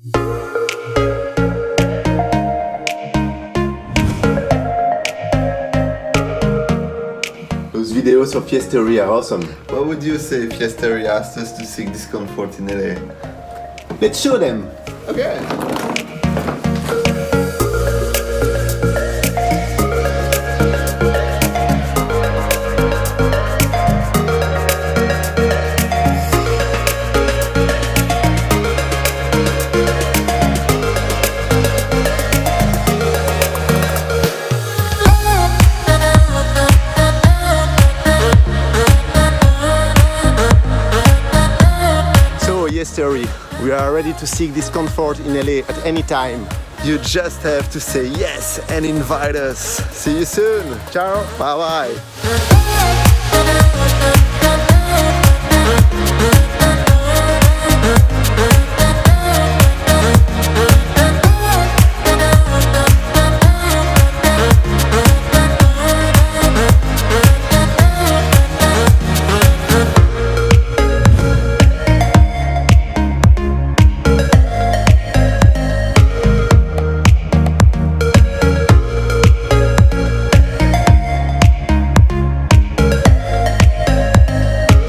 Those videos of Fiesteria are awesome. What would you say if Fiesteria asked us to seek discomfort in LA? Let's show them. Okay. Theory. We are ready to seek discomfort in LA at any time. You just have to say yes and invite us. See you soon. Ciao. Bye bye.